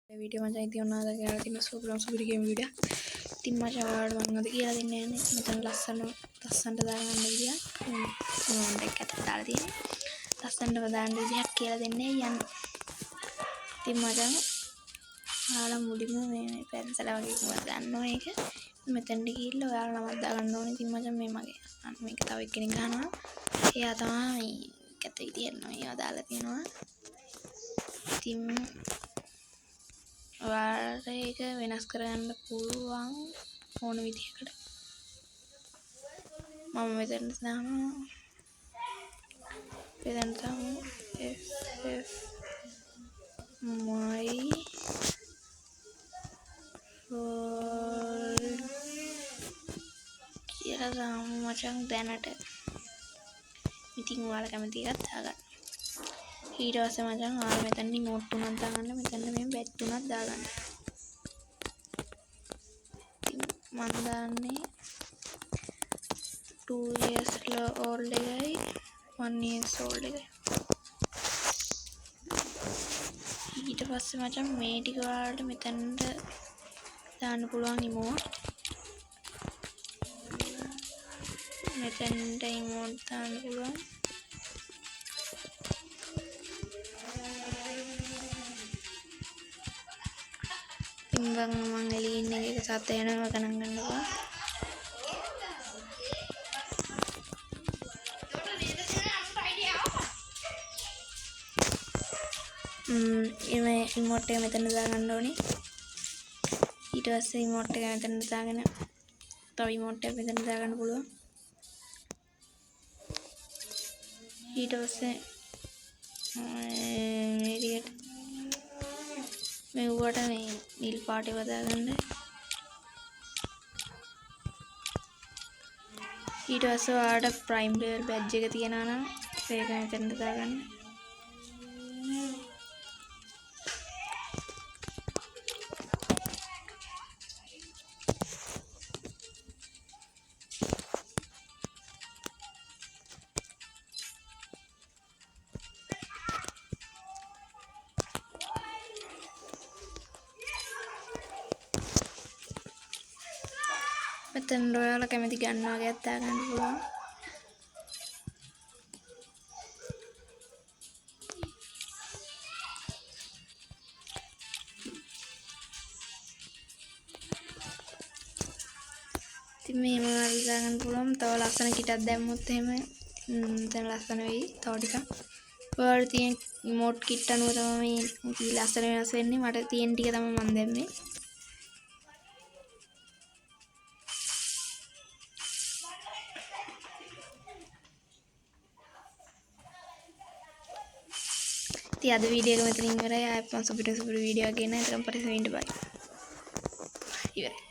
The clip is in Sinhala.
वीडियो में जाती हूँ ना क्या दिन सुबह सुबह की वीडियो तीन मास आवाड मंगद की याद इन्हें मतलब लसन लसन दाल मंगद दिया मंडे का दाल दिया लसन दाल दिया क्या दिन ने यान तीन मास आला मुड़ी में पेंसिल लगा के मजान नो है क्या मतलब डिगीलो आला मज़ा करना नहीं तीन मास में मगे मैं कहता हूँ कि नहीं खाना या तो कहते ही नो या दाल तीनों तीन वारेක වෙනස් කරන්න පුළුවන් ඕන විදිහකට මම මෙතන දානවා මෙතන දාමු ff my world කියලා දාමු මචං දැනට ඉතින් ඔයාලා කැමති එකක් දාගන්න ඊට පස්සේ මචං ඔයාලා මෙතන රිමෝට් තුනක් දාගන්න මෙතන මේ බැට් තුනක් දාගන්න මම දාන්නේ 2 years old එකයි 1 years old එකයි ඊට පස්සේ මචං මේ ටික ඔයාලට මෙතනට දාන්න පුළුවන් රිමෝට් මෙතනට රිමෝට් දාන්න පුළුවන් ඉතින් මම එළියේ ඉන්න එක සත් වෙනවා ගණන් ගන්නවා මේ රිමෝට් එක මෙතන දාගන්න ඕනේ ඊට පස්සේ රිමෝට් එක මෙතන දාගෙන තව රිමෝට් එක මෙතන දාගන්න පුළුවන් ඊට පස්සේ මේ විදිහට මෙවට මේ නිල් පාට ඒවා දාගන්න ඊට පස්සේ ඔයාලට ප්‍රයිම් ලෙවල් බැජ් එක තියනවා නම් ඒක මෙතන දාගන්න මෙතන ඔයාලා කැමති ගන්න වගේක් දාගන්න පුළුවන් ඉතින් මේ මොනවද දාගන්න පුළුවන් තව ලස්සන කිටක් දැම්මොත් එහෙම දැන් ලස්සන වෙයි තව ටිකක් ඔයාලා තියෙන රිමෝට් කිට් අනුව තමයි මේ ලස්සන වෙනස් වෙන්නේ මට තියෙන ටික තමයි මම දැම්මේ ඉතින් අද වීඩියෝ එක මෙතනින් ඉවරයි ආයෙත් මම සුපිරි වීඩියෝ එකක් ගෙන එතකම් පරිස්සමින් ඉන්න බයි ඉවරයි